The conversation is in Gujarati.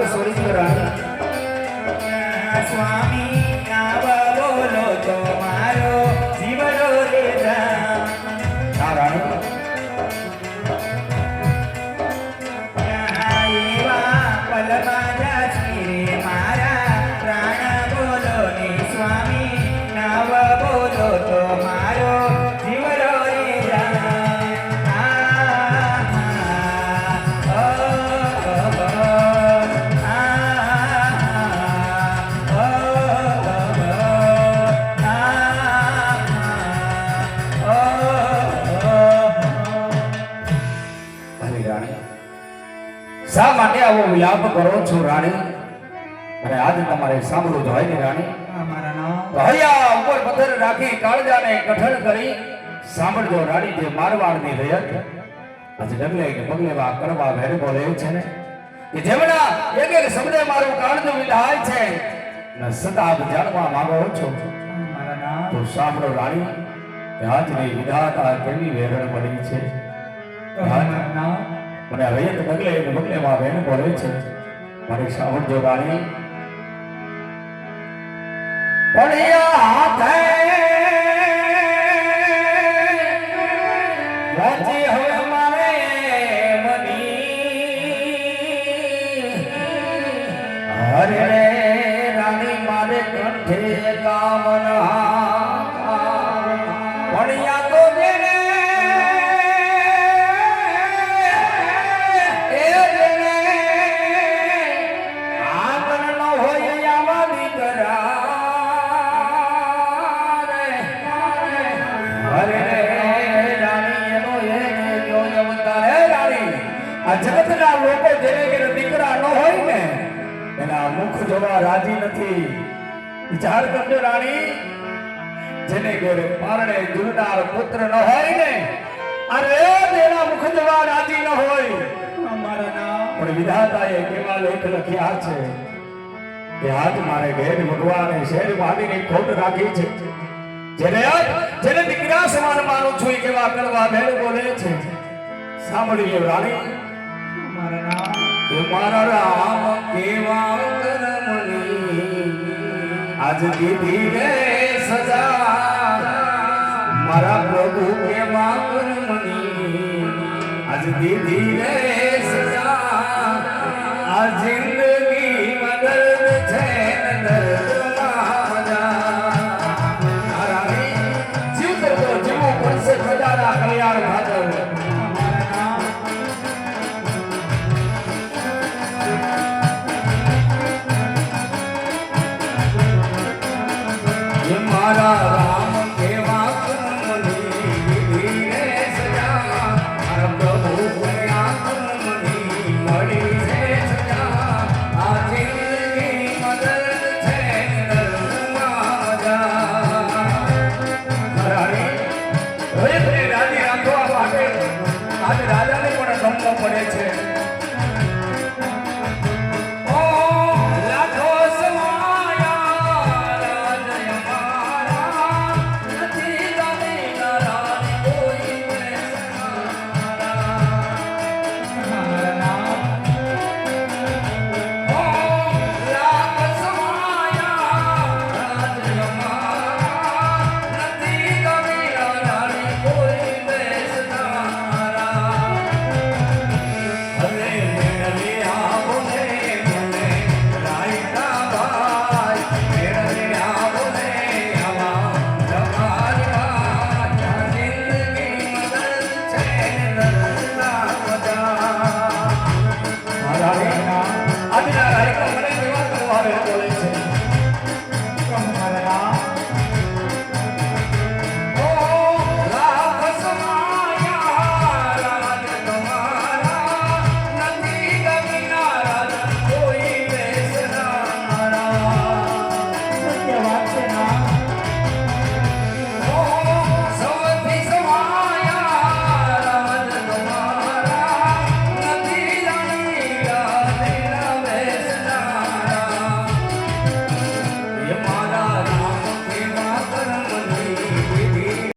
આવો સોરી રાણી સ્વામી આવ બોલો તો મારો જીવડો રે રાણી એવા પલમાં જાછી રે મારા પ્રાણ બોલો ને સ્વામી નાવ બોલો તો મારો જીવડો રે શા માટે આવો વિલાપ કરો છો રાણી? અને આજે તમારે સાંભળવું જોઈએ ને રાણી. મારા નામ હૈયા ઉપર પથ્થર રાખી કાળજાને કઠણ કરી સાંભળજો રાણી. જે મારવાડની રયત આજે ડગલે કે પગલે વા કરવા ભેર બોલે છે ને કે જેમના એક એક શબ્દે મારું કાળજું વિધાય છે ને સતાપ જાણવા માંગો છો મારા નામ તો સાંભળો રાણી કે આજની વિધાતા કેવી વેરણ બની છે. મારા નામ મને રયત બગલે બગલે માં બેન બોલે છે મારી સાંભળજો રાણી. પડ્યા હાથે વાંચી હવે મારે મની હરે રે રાણી મારે કંઠે કામના પડ્યા તો દેને જગતના લોકો જેને કે દીકરા ન હોય ને એના મુખ જોવા રાજી નથી. વિચાર કરજો રાણી. જેને ઘરે પારણે ઝૂલનાર પુત્ર ન હોય ને અરે તેના મુખ જોવા રાજી ન હોય. મારા નામ પણ વિધાતાએ કેવા લેખ લખ્યા છે કે આજ મારે ઘેર ભગવાને શેર વાડીને ખોટ રાખી છે. જેને દીકરા સમાન માનું છું એ કેવા કરવા ભેર બોલે છે. સાંભળી લો રાણી. મારા નામ કે મારા રામ કેવા કરમની આજ દીધી રે સજા. મારા પ્રભુ કેવા કરમની આજ દીધી રે સજા. આ જિંદગી દર્દ છે દર્દમાં મજા. રાણી જીવતો તો જીવવું પડશે ખજાના કલ્યાણ ખાતર. મારા રામ કેવા કર્મની વિધિ રે સજા. મારા પ્રભુ કયા કર્મની મળી છે સજા. આ જિંદગી મદદ છે દર્દમાં મજા. રાણી હવે રાજી રાખવા માટે આજે રાજાને પણ ગમવો પડે છે. આજના રાયકા મને